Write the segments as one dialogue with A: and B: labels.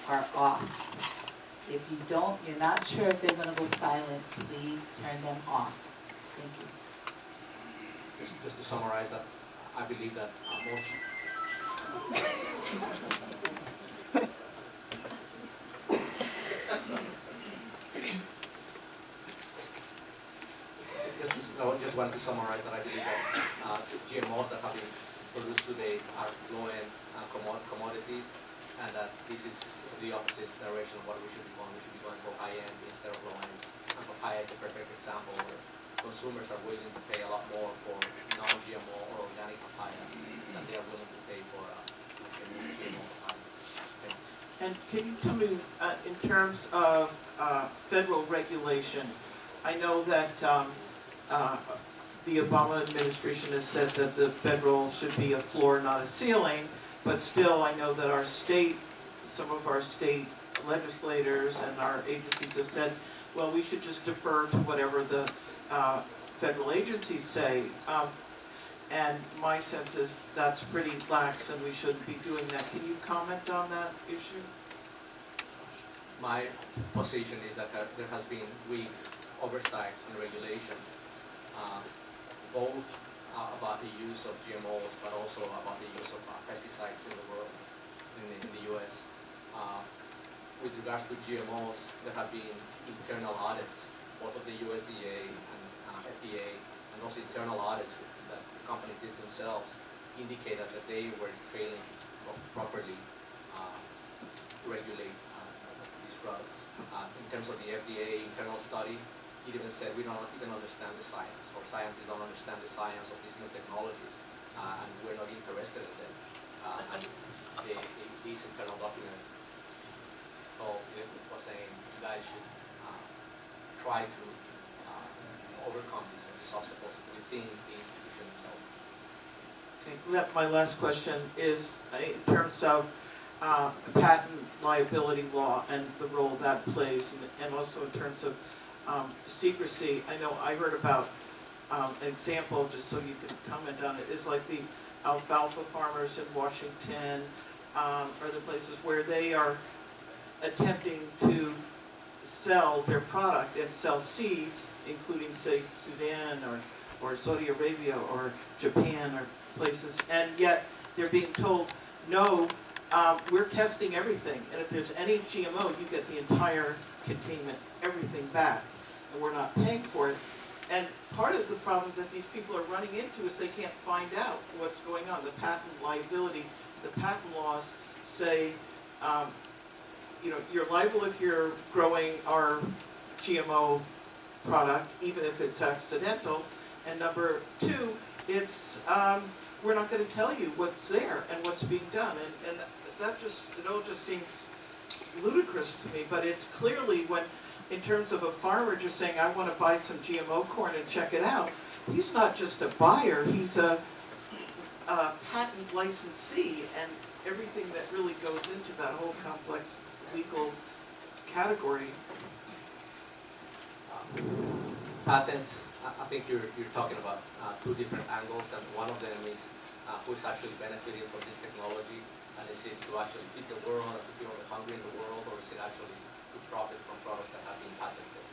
A: are off. If you don't, you're not sure if they're going to go silent, please turn them off. Thank you.
B: Just to summarize that, I believe that most just wanted to summarize that I believe that GMOs that have been produced today are low-end commodities, and that this is the opposite direction of what we should be going. We should be going for high-end instead of low-end. And papaya is a perfect example where consumers are willing to pay a lot more for non-GMO or organic papaya than they are willing to pay for GMO papaya.
C: And can you tell me, in terms of federal regulation, I know that the Obama administration has said that the federal should be a floor, not a ceiling, but still I know that our state, some of our state legislators and our agencies have said, well, we should just defer to whatever the federal agencies say. And my sense is that's pretty lax and we shouldn't be doing that. Can you comment on that issue?
B: My position is that there has been weak oversight and regulation, both about the use of GMOs, but also about the use of pesticides in the world, in the U.S. With regards to GMOs, there have been internal audits, both of the USDA and FDA, and those internal audits that the company did themselves indicated that they were failing to properly regulate these products. In terms of the FDA internal study, it even said we don't even understand the science, or scientists don't understand the science of these new technologies, and we're not interested in them. And these internal document was saying you guys should try to overcome these obstacles within the institution itself.
C: Okay, my last question is in terms of patent liability law and the role that plays, and also in terms of secrecy. I know I heard about an example, just so you can comment on it, is like the alfalfa farmers in Washington, or the places where they are attempting to sell their product and sell seeds, including, say, Sudan or Saudi Arabia or Japan or places, and yet they're being told, no, we're testing everything, and if there's any GMO, you get the entire containment, everything back, and we're not paying for it. And part of the problem that these people are running into is they can't find out what's going on. The patent liability, the patent laws say, you know, you're liable if you're growing our GMO product, even if it's accidental. And number two, it's we're not going to tell you what's there and what's being done. And that just, it all just seems ludicrous to me. But it's clearly when, in terms of a farmer just saying, I want to buy some GMO corn and check it out, he's not just a buyer, he's a patent licensee, and everything that really goes into that whole complex legal category.
B: Patents, I think you're talking about two different angles, and one of them is who's actually benefiting from this technology, and is it to actually feed the world, or to people hungry in the world, or is it actually to profit from products that have been patented?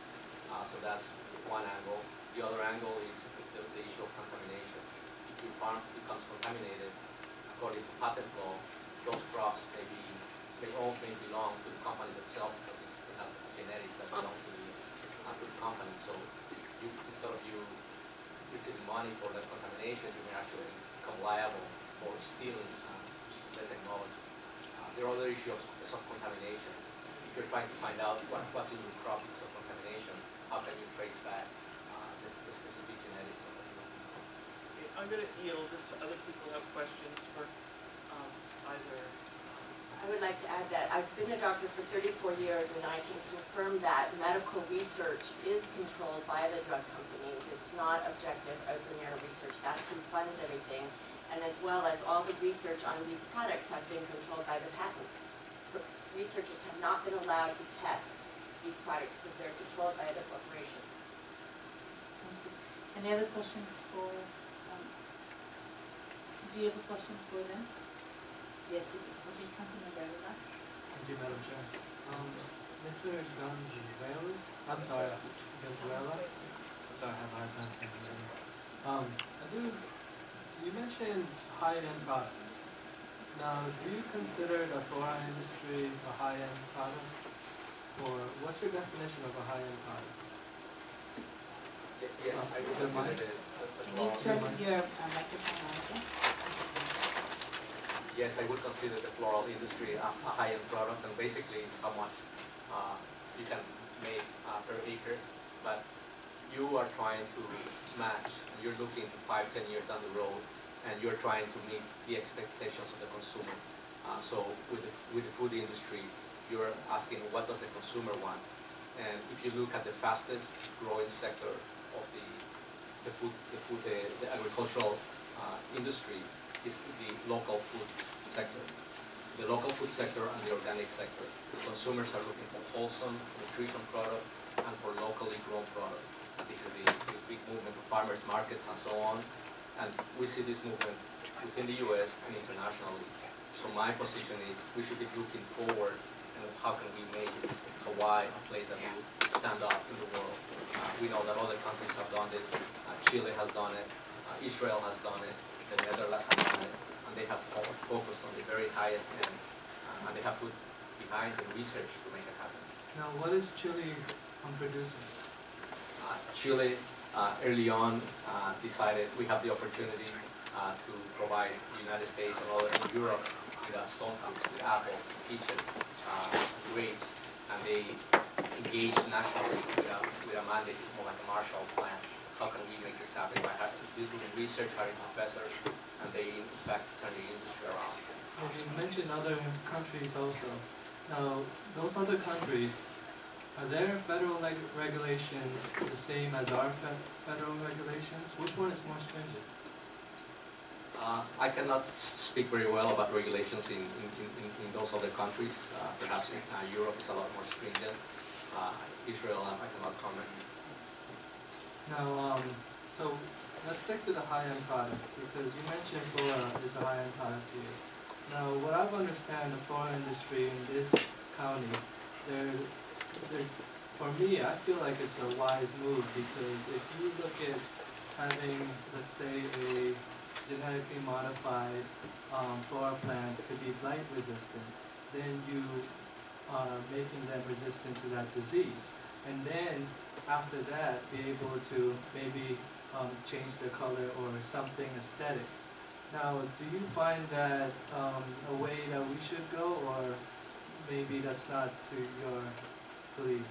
B: So that's one angle. The other angle is the issue of contamination. If your farm becomes contaminated, according to patent law, those crops may belong to the company itself, because they have genetics that belong to the company. So instead of you receiving money for that contamination, you may actually become liable for stealing the technology. There are other issues of contamination. If you're trying to find out what's in your crop because of contamination, how can you trace back the specific genetics of the crop?
C: I'm going to yield if other people have questions for either.
D: I would like to add that I've been a doctor for 34 years, and I can confirm that medical research is controlled by the drug companies. It's not objective, open-air research. That's who funds everything. And as well as all the research on these products have been controlled by the patents. Researchers have not been allowed to test these products because they're controlled by the corporations.
A: Any other questions for, do you have a question for them? Yes, you do. Okay, Councilmember Avila.
E: Thank you, Madam Chair. Mr. Gonzalez, I'm sorry, Venezuela. I'm sorry, I have a hard time saying his name. You mentioned high-end products. Now, do you consider the flora industry a high-end product? Or what's your definition of a high-end product?
B: Yes, I would
E: Your
B: consider
E: mic?
B: it
A: Can you turn your microphone on again?
B: yes, I would consider the floral industry a high-end product, and basically it's how much you can make per acre. But you are trying to match, and you're looking 5-10 years down the road, and you're trying to meet the expectations of the consumer. So with the food industry, you're asking what does the consumer want, and if you look at the fastest growing sector of the agricultural industry is the local food sector. The local food sector and the organic sector. Consumers are looking for wholesome nutrition product and for locally grown product. And this is the big movement of farmers markets and so on. And we see this movement within the US and internationally. So my position is we should be looking forward and how can we make Hawaii a place that will stand up in the world. We know that other countries have done this. Chile has done it. Israel has done it. The Netherlands have done it. And they have focused on the very highest end. And they have put behind the research to make it happen.
E: Now, what is Chile producing?
B: Chile early on decided we have the opportunity to provide the United States and other in Europe with stone fruits, with apples, peaches, grapes, and they engaged nationally with a mandate more like a Marshall Plan. How can we make this happen? By doing research, hiring professors, and they in fact turn the industry around.
E: You mentioned other countries also. Now, those other countries, are their federal regulations the same as our federal regulations? Which one is more stringent?
B: I cannot speak very well about regulations in those other countries. Perhaps Europe is a lot more stringent. Israel, I cannot comment.
E: Now, so let's stick to the high-end product because you mentioned flora is a high-end product to you. Now, what I've understand the flora industry in this county, for me, I feel like it's a wise move because if you look at having, let's say, a genetically modified flora plant to be blight resistant, then you are making them resistant to that disease. And then after that, be able to maybe change the color or something aesthetic. Now, do you find that a way that we should go, or maybe that's not to your belief?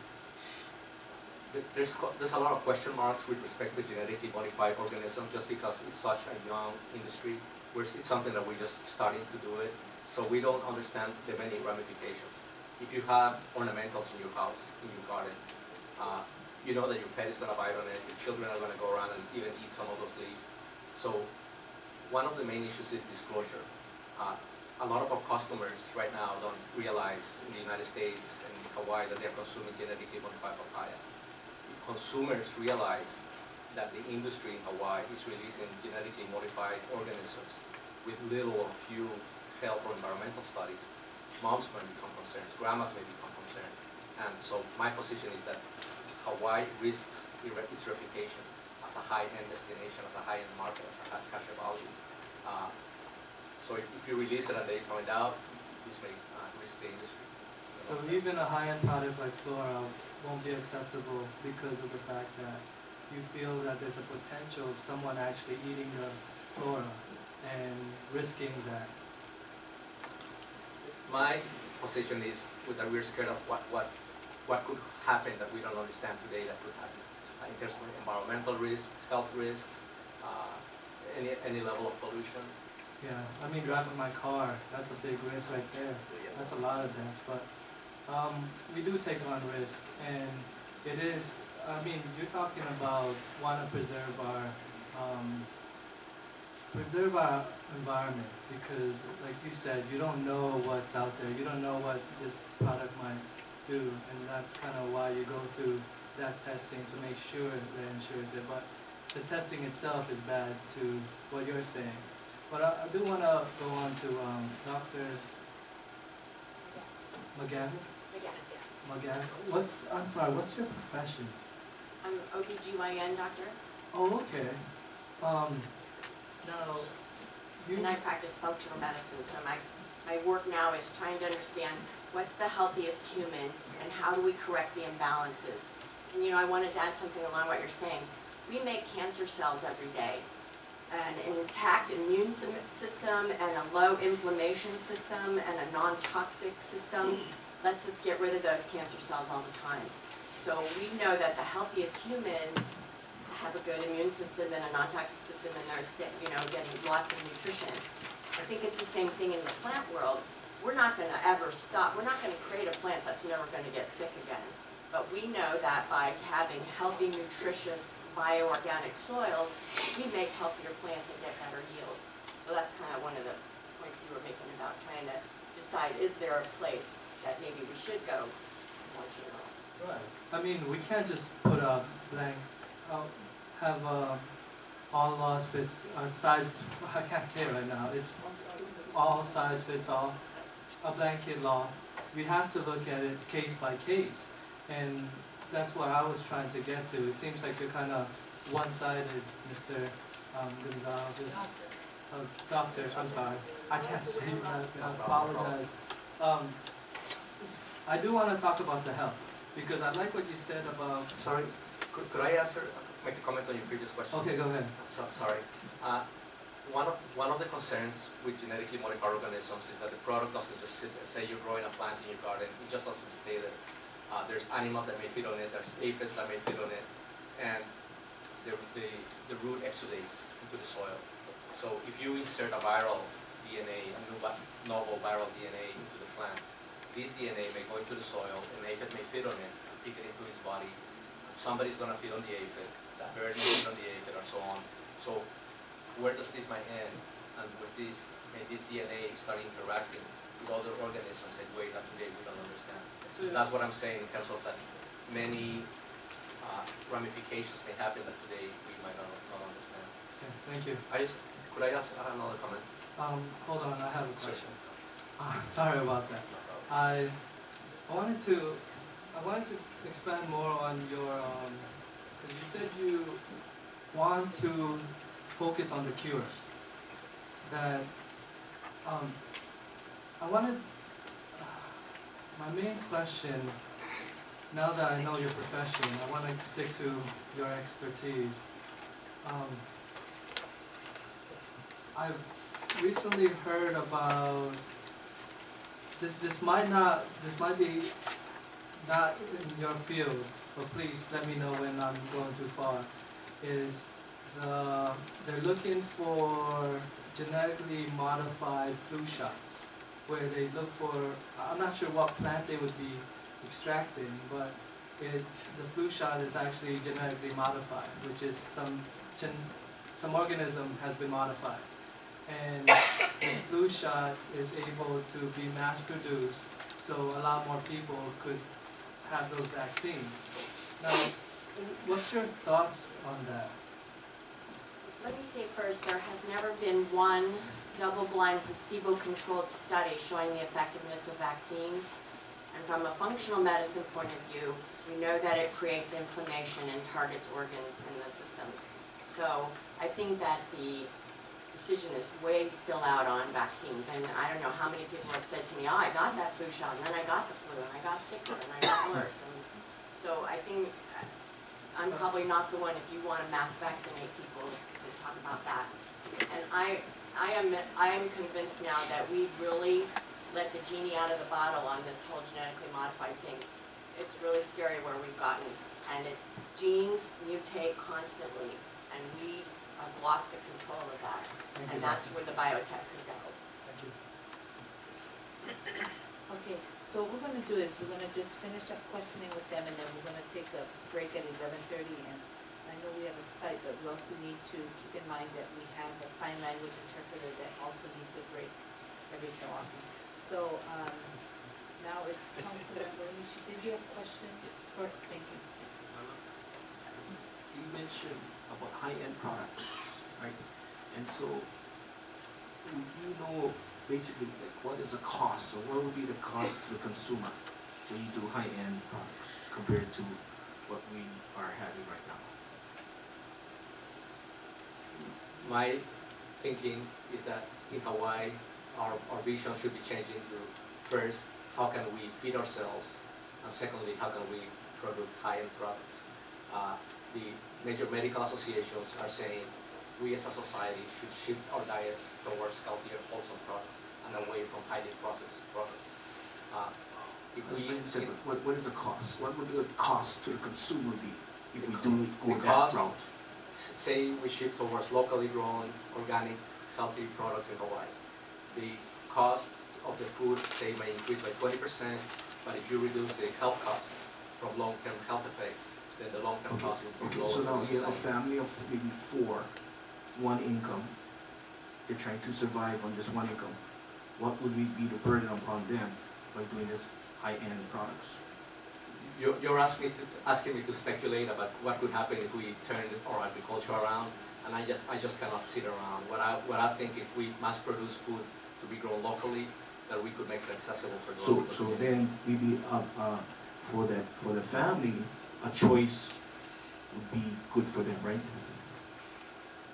B: There's a lot of question marks with respect to genetically modified organisms just because it's such a young industry. It's something that we're just starting to do it. So we don't understand the many ramifications. If you have ornamentals in your house, in your garden, you know that your pet is going to bite on it, your children are going to go around and even eat some of those leaves. So one of the main issues is disclosure. A lot of our customers right now don't realize in the United States and in Hawaii that they're consuming genetically modified papaya. If consumers realize that the industry in Hawaii is releasing genetically modified organisms with little or few health or environmental studies, moms may become concerned, grandmas may become concerned. And so my position is that Hawaii risks its reputation as a high-end destination, as a high-end market, as a cash value. So if you release it and they find out, this may risk the industry.
E: So even a high-end product like flora won't be acceptable because of the fact that you feel that there's a potential of someone actually eating the flora and risking that.
B: My position is that we're scared of what could happen that we don't understand today that could happen. In terms of environmental risks, health risks, any level of pollution.
E: Yeah, I mean driving my car, that's a big risk right there. That's a lot of deaths, but we do take on risk, and it is, I mean, you're talking about want to preserve our environment because, like you said, you don't know what's out there. You don't know what this product might do, and that's kind of why you go through that testing to make sure that it ensures it. But the testing itself is bad to what you're saying. But I do want to go on to Dr. Magan?
D: Again,
E: I'm sorry, what's your profession?
D: I'm OBGYN doctor,
E: Oh, okay. Now, you,
D: and I practice functional medicine, so my work now is trying to understand what's the healthiest human and how do we correct the imbalances. And I wanted to add something along what you're saying. We make cancer cells every day. And an intact immune system and a low inflammation system and a non-toxic system lets us get rid of those cancer cells all the time. So we know that the healthiest humans have a good immune system and a non-toxic system, and they're getting lots of nutrition. I think it's the same thing in the plant world. We're not going to ever stop. We're not going to create a plant that's never going to get sick again. But we know that by having healthy, nutritious, bioorganic soils, we make healthier plants and get better yield. So that's kind of one of the points you were making about trying to decide, is there a place that maybe we should go more general?
E: right. I mean, we can't just put a blank, have all laws fits, size, I can't say it right now, it's all size fits all, a blanket law. We have to look at it case by case, and that's what I was trying to get to. It seems like you're kind of one-sided, Mr. Gonzalez. Doctor, I'm sorry, I can't say that, I apologize. I do want to talk about the health, because I like what you said about...
B: Sorry, could I make a comment on your previous question?
E: Okay, go ahead.
B: Sorry. One of the concerns with genetically modified organisms is that the product doesn't just sit there. Say you're growing a plant in your garden, it just doesn't stay there. There's animals that may feed on it, there's aphids that may feed on it, and the root exudates into the soil. So if you insert a viral DNA, a novel viral DNA into the plant, this DNA may go into the soil, an aphid may feed on it, take it into its body. Somebody's going to feed on the aphid, the bird may feed on the aphid, or so on. So where does this might end? And with this, may this DNA start interacting with other organisms in ways that today we don't understand. So that's what I'm saying in terms of that many ramifications may happen that today we might not understand.
E: Okay, thank you.
B: Could I ask another comment?
E: Hold on, I have a question. Sorry about that. I wanted to expand more on your, because you said you want to focus on the cures. That I wanted, my main question, now that I know your profession, I want to stick to your expertise. I've recently heard about this might be not in your field, but please let me know when I'm going too far. Is they're looking for genetically modified flu shots, where they look for, I'm not sure what plant they would be extracting, but the flu shot is actually genetically modified, which is some organism has been modified. And this flu shot is able to be mass produced, so a lot more people could have those vaccines. Now, what's your thoughts on that?
D: Let me say first, there has never been one double-blind, placebo-controlled study showing the effectiveness of vaccines. And from a functional medicine point of view, we know that it creates inflammation and targets organs in the systems. So I think that the decision is way still out on vaccines. And I don't know how many people have said to me, oh, I got that flu shot, and then I got the flu, and I got sicker, and I got worse. And so I think I'm probably not the one, if you want to mass vaccinate people, to talk about that. And I am convinced now that we really let the genie out of the bottle on this whole genetically modified thing. It's really scary where we've gotten. And genes mutate constantly, and we have lost the control of that. And that's where the biotech could go.
E: Thank you.
A: Okay, so what we're gonna do is we're gonna just finish up questioning with them, and then we're gonna take a break at 11:30. And I know we have a Skype, but we also need to keep in mind that we have a sign language interpreter that also needs a break every so often. So now it's Councilmember Nishi. Did you have questions? Thank you.
F: You mentioned about high-end products, right? And so, would you know basically, like, what is the cost, or what would be the cost to the consumer when you do high-end products compared to what we are having right now?
B: My thinking is that in Hawaii, our vision should be changing to, first, how can we feed ourselves, and secondly, how can we produce high-end products. The major medical associations are saying we as a society should shift our diets towards healthier, wholesome products and away from highly processed products. If we,
F: what is the cost? What would the cost to the consumer be if we do go
B: the
F: that
B: cost,
F: route?
B: say we shift towards locally grown, organic, healthy products in Hawaii. The cost of the food, say, may increase by 20%, but if you reduce the health costs from long-term health effects, then the long-term cost would be
F: Okay,
B: lower.
F: so now
B: for
F: you have a
B: society.
F: family of maybe 4, one income. They're trying to survive on just one income. What would be the burden upon them by doing this high-end products?
B: You're asking me to speculate about what could happen if we turned our agriculture around, and I just cannot sit around. What I think, if we mass produce food to be grown locally, that we could make it accessible for the local
F: So
B: community.
F: then maybe for the family, a choice would be good for them, right?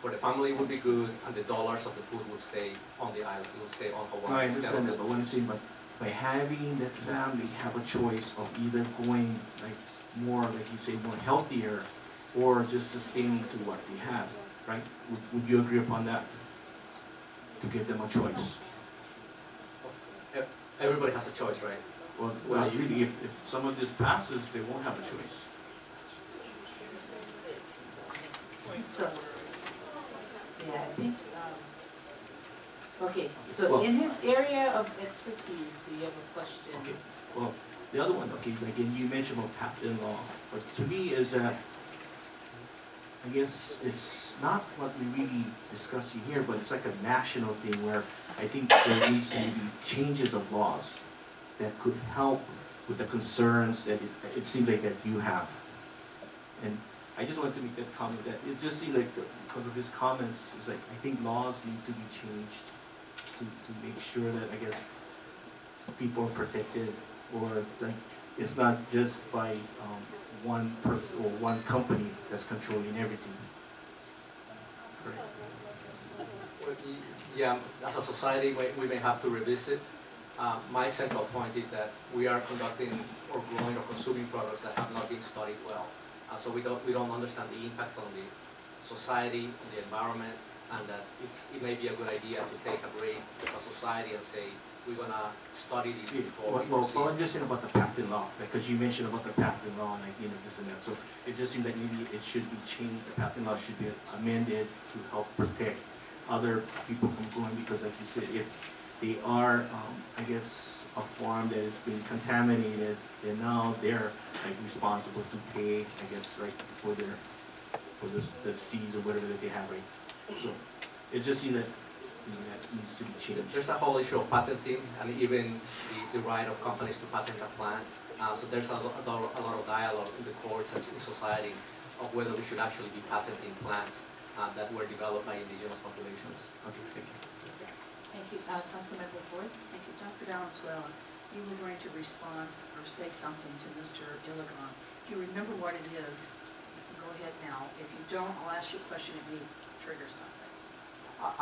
B: For the family, it would be good, and the dollars of the food would stay on the island. It would stay on Hawaii.
F: No, I
B: instead
F: understand
B: of
F: that, but what I'm saying, but by having that family have a choice of either going like more, like you say, more healthier, or just sustaining to what they have, right? Would you agree upon that? To give them a choice?
B: Everybody has a choice, right?
F: Well, really, if some of this passes, they won't have a choice.
A: So, yeah, I think, okay, so
F: Well-
A: in his area of expertise, do you have a question?
F: Okay, well, the other one, okay, again, you mentioned about patent law, but to me is that, I guess it's not what we're really discussing here, but it's like a national thing where I think there needs to be changes of laws that could help with the concerns that it seems like that you have. And I just wanted to make that comment, that it just seemed like, because of his comments, it's like, I think laws need to be changed to make sure that, I guess, people are protected, or like, it's not just by one person or one company that's controlling everything. Correct.
B: Well, yeah, as a society, we may have to revisit. My central point is that we are conducting or growing or consuming products that have not been studied well. So we don't understand the impacts on the society, on the environment, and that it may be a good idea to take a break as a society and say, we're gonna study this before we
F: Well,
B: proceed.
F: I'm just saying about the patent law, because you mentioned about the patent law and like, this and that. So it just seems like maybe it should be changed, the patent law should be amended to help protect other people from growing, because like you said, if they are, I guess, a farm that has been contaminated, and now they're like responsible to pay, I guess, like for the seeds or whatever that they have, right? So it just seems that, that needs to be changed.
B: There's a whole issue of patenting and even the right of companies to patent a plant. So there's a lot of dialogue in the courts and in society of whether we should actually be patenting plants that were developed by indigenous populations.
F: Okay, thank you.
A: Thank you, Councilmember Ford.
G: Thank you. Dr. Valenzuela, you were going to respond or say something to Mr. Iligan. If you remember what it is, you can go ahead now. If you don't, I'll ask you a question, it may trigger something.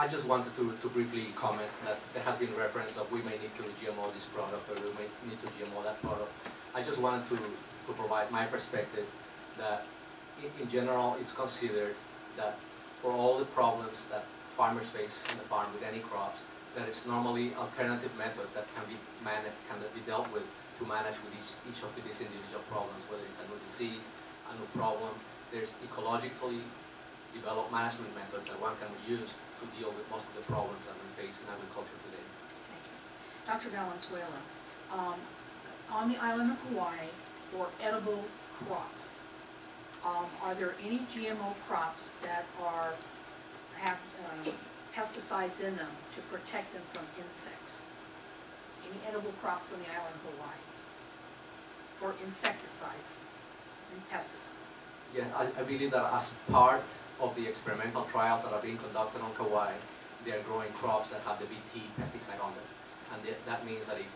B: I just wanted to briefly comment that there has been reference of we may need to GMO this product or we may need to GMO that product. I just wanted to provide my perspective that in general it's considered that for all the problems that farmers face in the farm with any crops, there is normally alternative methods that can be managed, can be dealt with to manage with each of these individual problems, whether it's a new disease, a new problem. There's ecologically developed management methods that one can use to deal with most of the problems that we face in agriculture today.
G: Thank you. Dr. Valenzuela, on the island of Hawaii, for edible crops, are there any GMO crops that have pesticides in them to protect them from insects? Any edible crops on the island of Hawaii for insecticides and pesticides?
B: Yeah, I believe that as part of the experimental trials that are being conducted on Kauai, they are growing crops that have the BT pesticide on them. And that means that if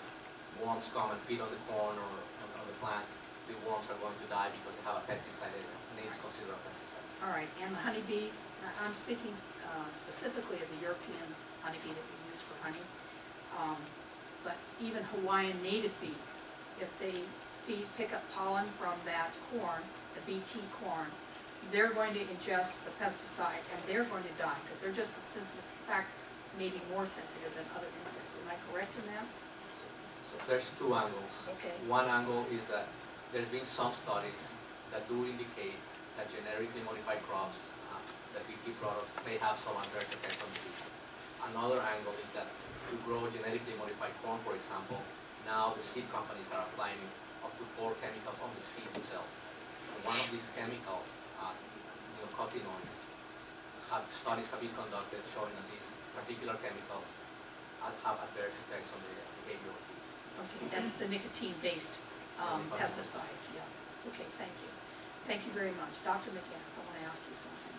B: worms come and feed on the corn or on the plant, the worms are going to die because they have a pesticide in it, and it's considered a pesticide.
G: All right, and the honeybees, I'm speaking specifically of the European honeybee that we use for honey. But even Hawaiian native bees, if they pick up pollen from that corn, the BT corn, they're going to ingest the pesticide and they're going to die because they're just as sensitive, in fact, maybe more sensitive than other insects. Am I correct in that?
B: So there's two angles.
G: Okay.
B: One angle is that there's been some studies that do indicate that genetically modified crops, that BT products, may have some adverse effects on the bees. Another angle is that to grow genetically modified corn, for example, now the seed companies are applying up to 4 chemicals on the seed itself. And one of these chemicals, neonicotinoids, studies have been conducted showing that these particular chemicals have adverse effects on the behavior of bees.
G: Okay, that's the nicotine-based pesticides, yeah. Okay, thank you. Thank you very much. Dr. McGann, I want to ask you something.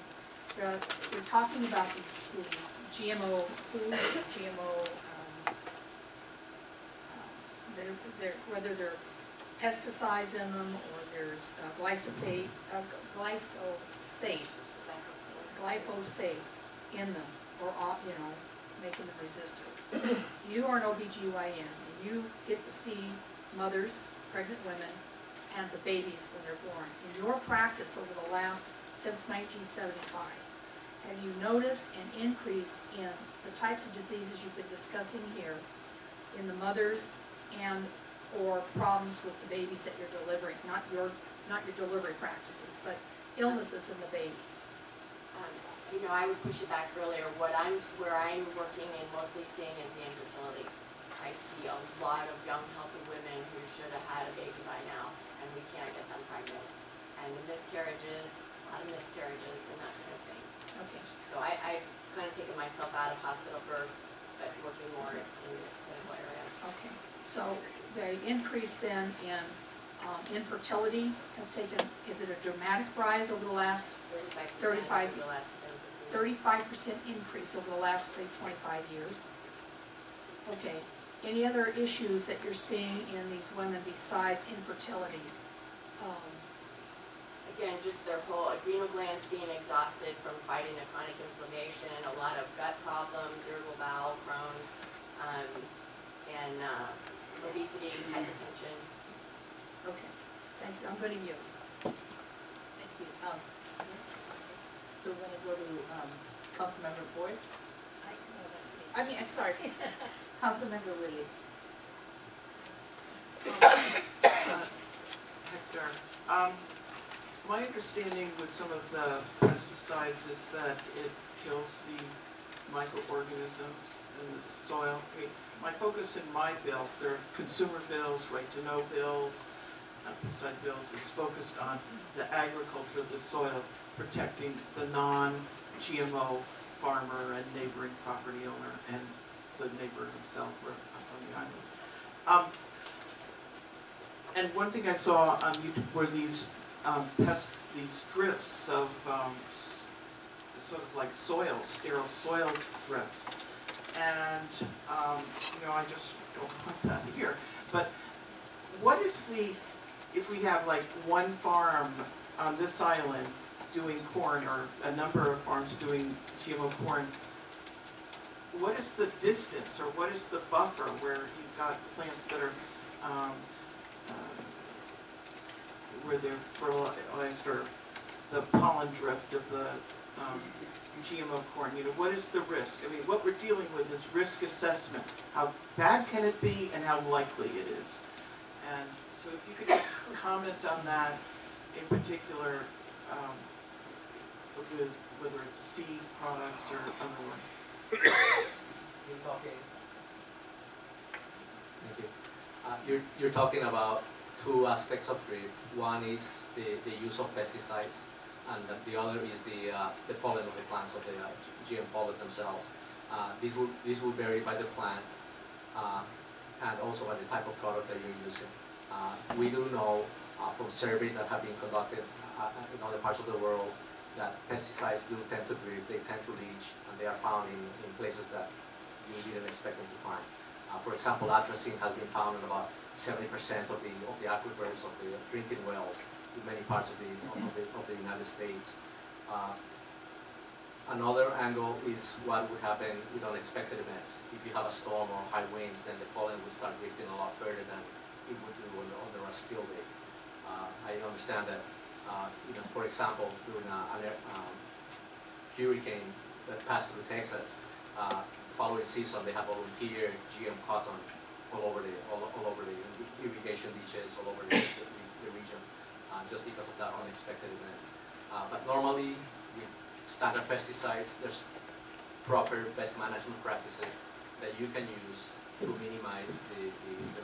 G: We're talking about these GMO food, GMO, whether they're pesticides in them or there's glyphosate in them, or making them resistant. You are an OBGYN, and you get to see mothers, pregnant women, and the babies when they're born. In your practice over the last, since 1975, have you noticed an increase in the types of diseases you've been discussing here in the mothers and or problems with the babies that you're delivering, not your delivery practices, but illnesses in the babies?
D: I would push it back earlier. Where I'm working and mostly seeing is the infertility. I see a lot of young, healthy women who should have had a baby by now, and we can't get them pregnant. And the miscarriages, a lot of miscarriages and that kind of thing.
G: Okay.
D: So I've kind of taken myself out of hospital birth, but working more in the clinical area.
G: Okay. So the increase then in infertility has taken, is it a dramatic rise over the last 35
D: over the last 10, 15 years.
G: 35% increase over the last, say, 25 years? Okay. Any other issues that you're seeing in these women besides infertility?
D: Again, just their whole adrenal glands being exhausted from fighting a chronic inflammation, a lot of gut problems, irritable bowel, Crohn's, and obesity, hypertension.
G: Okay. Thank you. I'm going to yield.
A: Thank you. So we're going to go to Councilmember Ford. I'm sorry, Councilmember Willie.
C: Hector, my understanding with some of the pesticides is that it kills the microorganisms in the soil. My focus in my bill, there are consumer bills, right-to-know bills, pesticide bills, is focused on the agriculture of the soil, protecting the non-GMO farmer and neighboring property owner and the neighbor himself or us on the island. And one thing I saw on YouTube were these these drifts of sort of like soil, sterile soil drifts. And, I just don't want that here. But what is if we have like one farm on this island doing corn or a number of farms doing GMO corn, what is the distance or what is the buffer where you've got plants that are where they're fertilized or the pollen drift of the GMO corn? What is the risk? I mean, what we're dealing with is risk assessment. How bad can it be and how likely it is? And so if you could just comment on that in particular, with whether it's seed products or otherwise.
B: You're talking. Thank you. You're talking about two aspects of drift. One is the use of pesticides, and the other is the pollen of the plants, of the GM pollens themselves. This will vary by the plant and also by the type of product that you're using. We do know from surveys that have been conducted in other parts of the world that pesticides do tend to drift, they tend to leach, and they are found in places that you didn't expect them to find. For example, atrazine has been found in about 70% of the aquifers of the drinking wells in many parts of the United States. Another angle is what would happen with unexpected events. If you have a storm or high winds, then the pollen would start drifting a lot further than it would do on a still day. I understand that, for example, during a hurricane that passed through Texas, following season they have volunteer GM cotton all over the irrigation ditches, all over the region, just because of that unexpected event. But normally, with standard pesticides, there's proper pest management practices that you can use to minimize the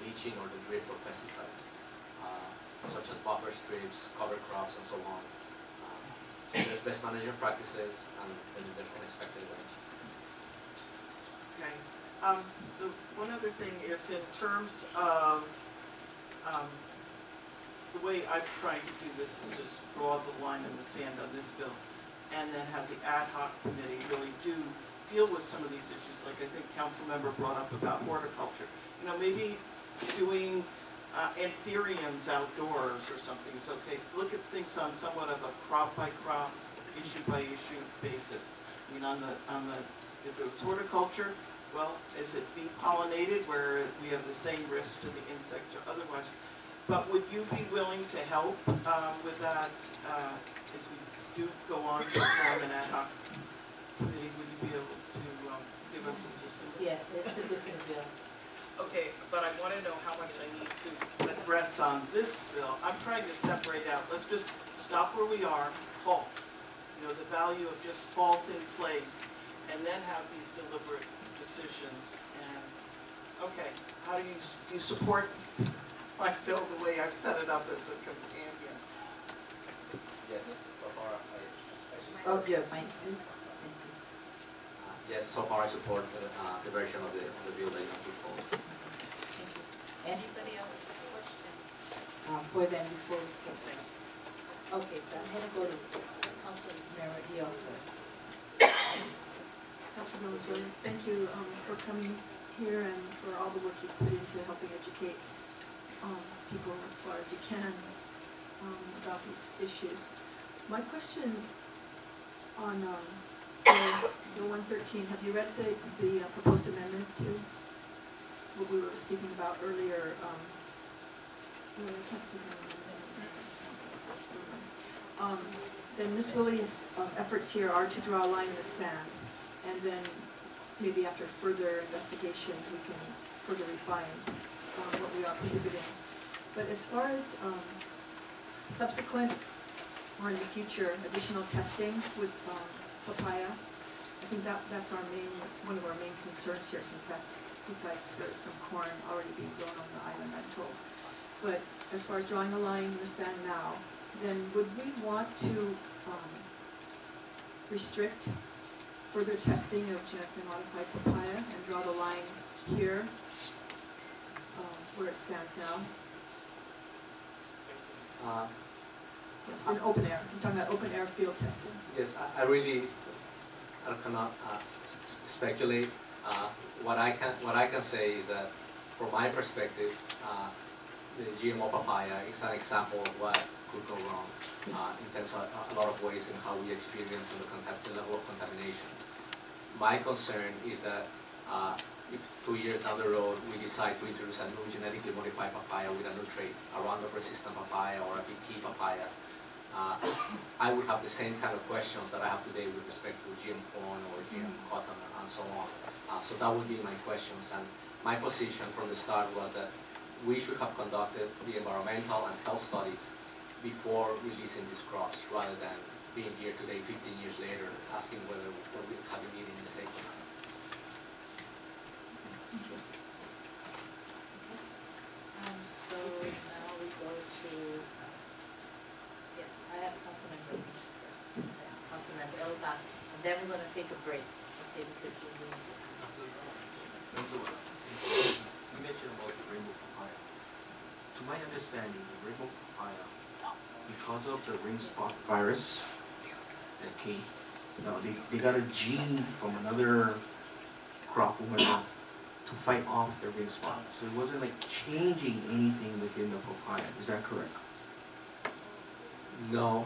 B: leaching or the drift of pesticides, such as buffer strips, cover crops, and so on. So there's pest management practices, and then there's unexpected events.
C: Okay. One other thing is in terms of the way I'm trying to do this is just draw the line in the sand on this bill, and then have the ad hoc committee really deal with some of these issues. Like I think council member brought up about horticulture. Maybe doing anthuriums outdoors or something is okay. Look at things on somewhat of a crop by crop, issue by issue basis. If it's horticulture, well, is it bee pollinated where we have the same risk to the insects or otherwise? But would you be willing to help with that if we do go on to form an ad hoc committee? Would you be able to give us assistance?
A: Yeah, it's a different bill.
C: Okay, but I want to know how much I need to address on this bill. I'm trying to separate out. Let's just stop where we are, halt. The value of just halt in place, and then have these deliberate decisions. And okay, how do you support my bill the way I've set it up as a companion?
B: Yes, so far
A: Oh, good, Mike, please. Thank you.
B: yes, so far I support the version of the bill that you have proposed.
A: Thank you. Anybody else have a question? For them before we get there. Okay, so I'm gonna go to Councilmember Hill first.
H: Dr. Valenzuela, thank you for coming here and for all the work you've put into helping educate people as far as you can about these issues. My question on Bill 113, have you read the proposed amendment to what we were speaking about earlier? I can't speak on the then Ms. Willie's efforts here are to draw a line in the sand, and then maybe after further investigation we can further refine what we are prohibiting. But as far as subsequent or in the future additional testing with papaya, I think that's one of our main concerns here, since besides there's some corn already being grown on the island, I'm told. But as far as drawing a line in the sand now, then would we want to restrict further testing of genetically modified papaya and draw the line here where it stands now? Yes, in open air. I'm talking about open air field testing.
B: Yes, I cannot speculate. What I can say is that, from my perspective, the GMO papaya is an example of what could go wrong in terms of a lot of ways in how we experience the level of contamination. My concern is that if 2 years down the road we decide to introduce a new genetically modified papaya with a new trait, a Roundup-resistant papaya or a BT papaya, I would have the same kind of questions that I have today with respect to GM corn or GM cotton and so on. So that would be my questions. And my position from the start was that we should have conducted the environmental and health studies before releasing these crops, rather than being here today 15 years later asking whether we have been eating the safe or not.
A: So now we go to, I have Councilmember first. Councilmember Elton, and then we're going to take a break, okay, because we need to.
F: You mentioned about the rainbow papaya. To my understanding, the rainbow papaya, because of the ring spot virus Okay, now they got a gene from another crop or whatever to fight off the ring spot. So it wasn't like changing anything within the papaya. Is that correct?
B: No,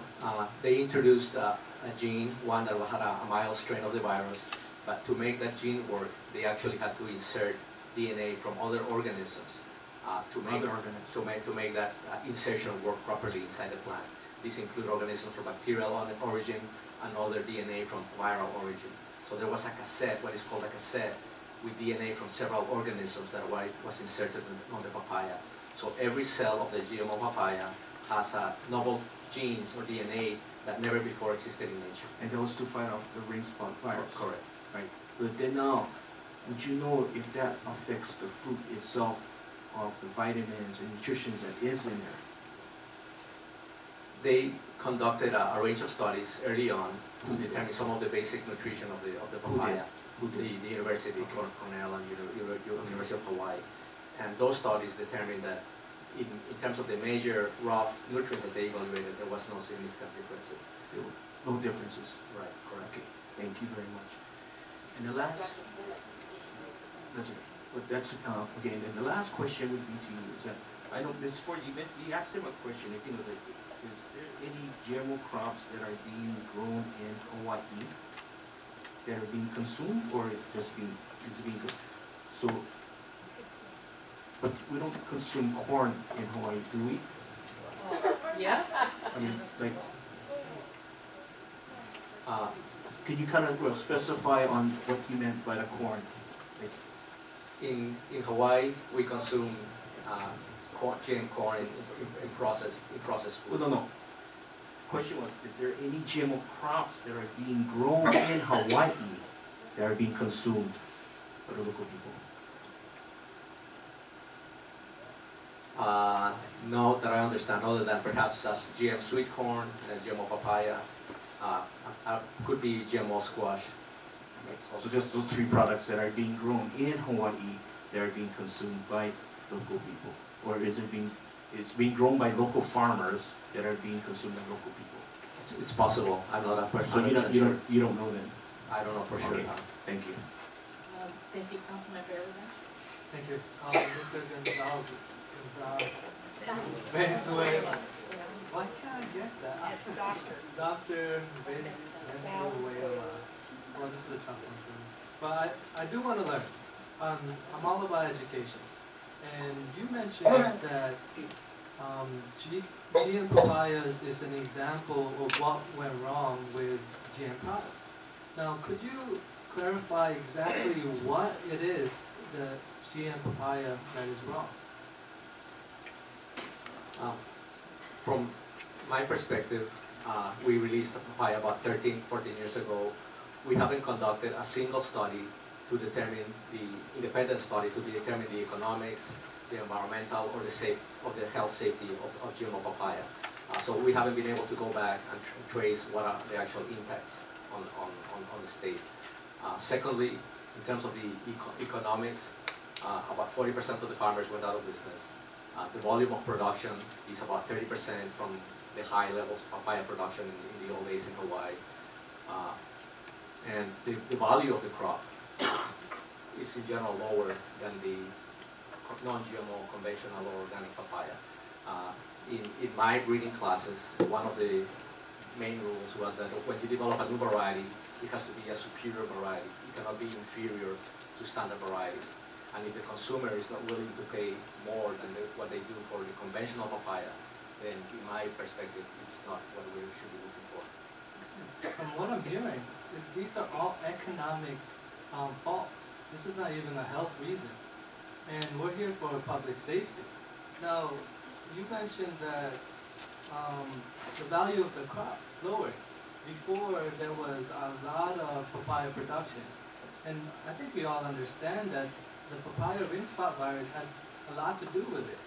B: they introduced a gene, one that had a mild strain of the virus, but to make that gene work, they actually had to insert DNA from other organisms to make that insertion work properly inside the plant. These include organisms from bacterial origin and other DNA from viral origin. So there was a cassette, what is called a cassette, with DNA from several organisms that was inserted on the papaya. So every cell of the GMO papaya has novel genes or DNA that never before existed in nature.
F: And that was to fight off the ring spot virus.
B: Correct.
F: Right. But then now, would you know if that affects the fruit itself of the vitamins and nutritions that is in there?
B: They conducted a range of studies early on to determine some of the basic nutrition of the papaya. The University of Cornell and University of Hawaii. And those studies determined that in terms of the major raw nutrients that they evaluated, there was no significant differences.
F: There were no differences.
B: Right, correct.
F: Okay, thank you very much. And the last, that's it. But that's, again, and the last question would be to you, is that, I know Ms. Ford, you asked him a question, I think it was like, is there any GMO crops that are being grown in Hawaii that are being consumed, or just being, is it being, so, but we don't consume corn in Hawaii, do we?
G: Yes?
F: I mean, like, can you kind of specify on what you meant by the corn? Like,
B: In Hawaii, we consume GM corn in processed food.
F: well, no. Question was, is there any GMO crops that are being grown in Hawaii that are being consumed by the local people?
B: No, that I understand, other than perhaps GM sweet corn and GMO papaya, could be GMO squash.
F: So just those three products that are being grown in Hawaii that are being consumed by local people? Or is it it's being grown by local farmers that are being consumed by local people?
B: It's possible. I'm not a person.
F: So you don't know then?
B: I don't know for sure.
F: Okay. Thank you.
A: Thank you, Councilmember Rivera.
E: Thank you. Mr. Valenzuela. Why can't I get that?
A: It's a doctor.
E: Dr. Valenzuela. Well, this is a tough one for me. But I do want to learn. I'm all about education. And you mentioned that GM papayas is an example of what went wrong with GM products. Now, could you clarify exactly what it is, the GM papaya, that is wrong?
B: From my perspective, we released the papaya about 13, 14 years ago. We haven't conducted a single study to determine independent study to determine the economics, the environmental, or the health safety of GMO papaya. So we haven't been able to go back and trace what are the actual impacts on the state. Secondly, in terms of the economics, about 40% of the farmers went out of business. The volume of production is about 30% from the high levels of papaya production in the old days in Hawaii. And the value of the crop is in general lower than the non-GMO conventional or organic papaya. In my breeding classes, one of the main rules was that when you develop a new variety, it has to be a superior variety. It cannot be inferior to standard varieties. And if the consumer is not willing to pay more than what they do for the conventional papaya, then in my perspective, it's not what we should be looking for.
E: From what I'm hearing, these are all economic faults. This is not even a health reason. And we're here for public safety. Now, you mentioned that the value of the crop lowered. Before, there was a lot of papaya production. And I think we all understand that the papaya ring spot virus had a lot to do with it.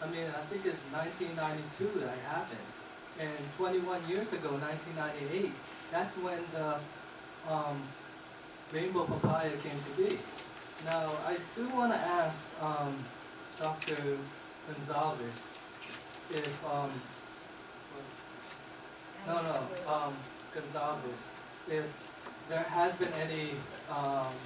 E: I mean, I think it's 1992 that it happened. And 21 years ago, 1998, that's when the rainbow papaya came to be. Now, I do want to ask Dr. Gonzalez if, Gonzalez if there has been any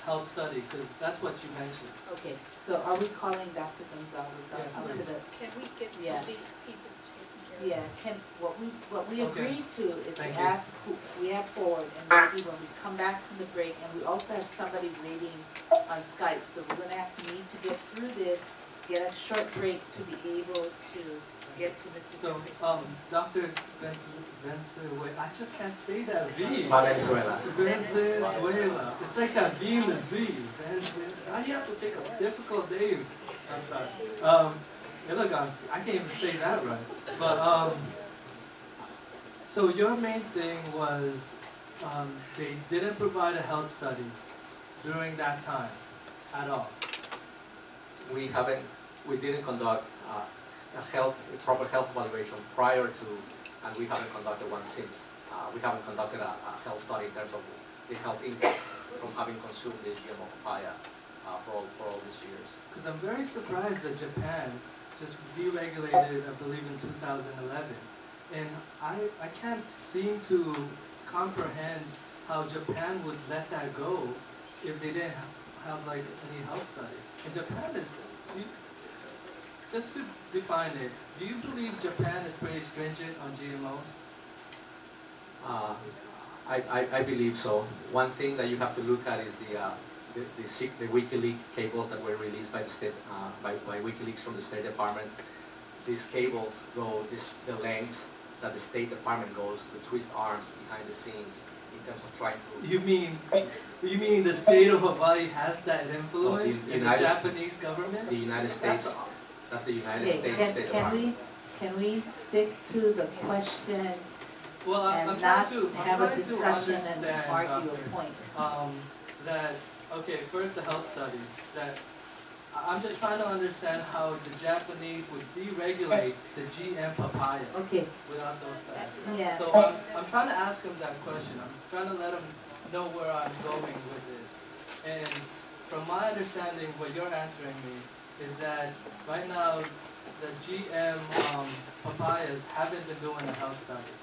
E: health study, because that's what you mentioned.
A: Okay, so are we calling Dr. Gonzalez
E: Yes,
A: out to
E: please.
A: the,
G: Can we get
A: Yeah.
G: these people taken care of?
A: yeah, what we
E: Okay.
A: agreed to is to
E: Thank you.
A: ask who, we have forward, and maybe when we come back from the break, and we also have somebody waiting on Skype, so we're gonna need to get through this, get a short break to be able to get to Mr.
E: So,
A: Jefferson.
E: Dr. Valenzuela, I just can't say that V.
B: Valenzuela.
E: Valenzuela. It's like a V and a Z. Now you have to take a difficult name. I'm sorry. Elegance. I can't even say that right. But so your main thing was they didn't provide a health study during that time at all.
B: We didn't conduct a proper health evaluation prior to, and we haven't conducted one since. We haven't conducted a health study in terms of the health impacts from having consumed the GMO papaya for all these years.
E: Because I'm very surprised that Japan just deregulated, I believe, in 2011. And I can't seem to comprehend how Japan would let that go if they didn't have like any health study. And Japan is, just to define it, do you believe Japan is pretty stringent on GMOs?
B: I believe so. One thing that you have to look at is the WikiLeaks cables that were released by the state, by WikiLeaks from the State Department. These cables go the lengths that the State Department goes to twist arms behind the scenes in terms of trying to.
E: You mean the state of Hawaii has that influence in the Japanese government?
B: The United States. That's the United States State Department.
A: Can we stick to the question
E: Well, I'm
A: and
E: trying
A: not
E: to
A: have a discussion and
E: understand,
A: argue a
E: Doctor,
A: point?
E: that, okay, first the health study, that I'm just trying to understand how the Japanese would deregulate the GM papayas
A: Okay,
E: without those facts.
A: yeah.
E: So I'm trying to ask him that question. I'm trying to let him know where I'm going with this. And from my understanding, what you're answering me is that right now the GM papayas haven't been doing a health study.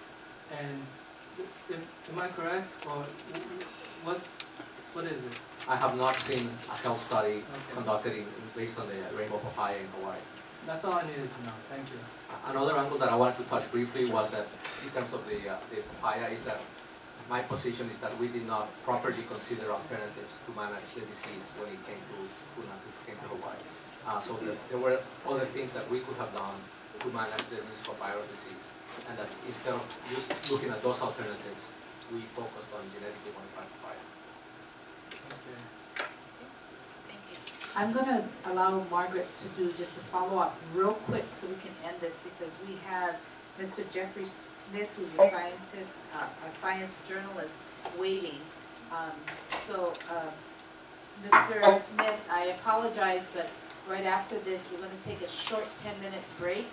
E: And am I correct, or what is it?
B: I have not seen a health study
E: Okay.
B: conducted based on the rainbow papaya in Hawaii.
E: That's all I needed to know. Thank you.
B: Another angle that I wanted to touch briefly was that in terms of the papaya is that my position is that we did not properly consider alternatives to manage the disease when it came to Hawaii. So there were other things that we could have done to manage the papaya disease, and that instead of just looking at those alternatives, we focused on genetically modified papaya.
E: Okay.
A: Thank you. I'm gonna allow Margaret to do just a follow-up real quick so we can end this, because we have Mr. Jeffrey Smith, who's a scientist, a science journalist, waiting. Mr. Smith, I apologize, but right after this, we're gonna take a short 10-minute break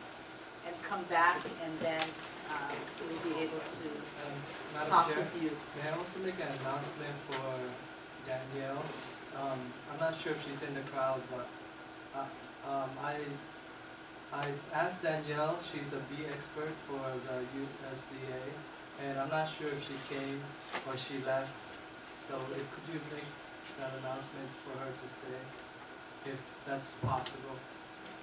A: and come back, and then we'll be able to
E: Madam
A: talk
E: Chair,
A: with you.
E: may I also make an announcement for Danielle? I'm not sure if she's in the crowd, but I asked Danielle, she's a bee expert for the USDA, and I'm not sure if she came or she left. So could you make that announcement for her to stay, if that's possible?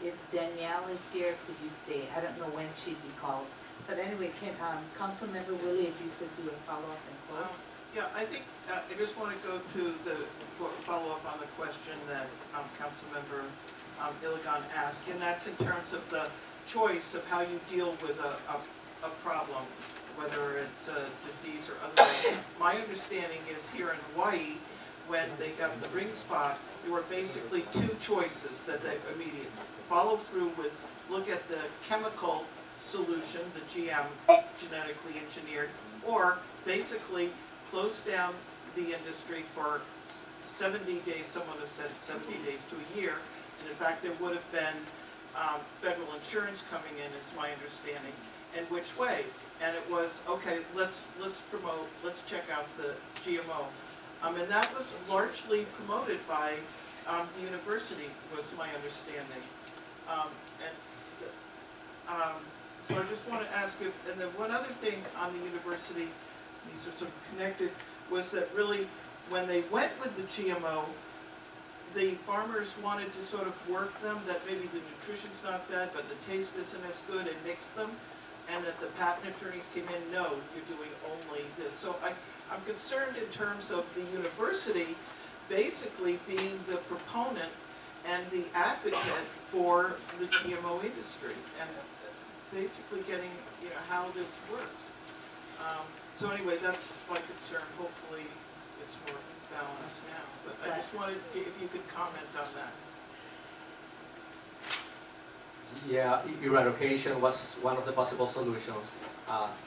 A: If Danielle is here, could you stay? I don't know when she'd be called. But anyway, can, Councilmember Willie, if you could do a follow-up and close?
C: Yeah, I think, I just want to go to follow up on the question that Councilmember Iligan asked, and that's in terms of the choice of how you deal with a problem, whether it's a disease or otherwise. My understanding is here in Hawaii, when they got the ring spot, there were basically two choices that they immediately follow through with, look at the chemical solution, the GM, genetically engineered, or basically close down the industry for 70 days, someone has said 70 days to a year, and in fact there would have been federal insurance coming in, is my understanding, and which way? And it was, okay, let's promote, let's check out the GMO. And that was largely promoted by the university, was my understanding. So I just want to ask you, and then one other thing on the university, these are sort of connected, was that really, when they went with the GMO, the farmers wanted to sort of work them, that maybe the nutrition's not bad, but the taste isn't as good, and mix them. And that the patent attorneys came in, no, you're doing only this. So I'm concerned in terms of the university basically being the proponent and the advocate for the GMO industry, and basically getting, you know, how this works. So anyway, that's my concern. Hopefully it's more balanced now. But I just wanted, if you could comment on that.
B: Yeah, eradication was one of the possible solutions.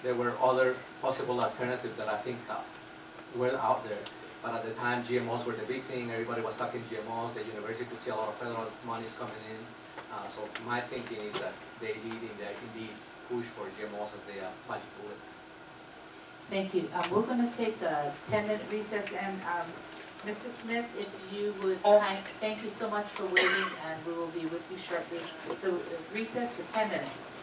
B: There were other possible alternatives that I think were out there. But at the time, GMOs were the big thing. Everybody was talking GMOs. The university could see a lot of federal monies coming in. So my thinking is that they did indeed push for GMOs as the magic bullet.
A: Thank you. We're going to take a 10-minute recess, and Mr. Smith, if you would, thank you so much for waiting, and we will be with you shortly. So recess for 10 minutes.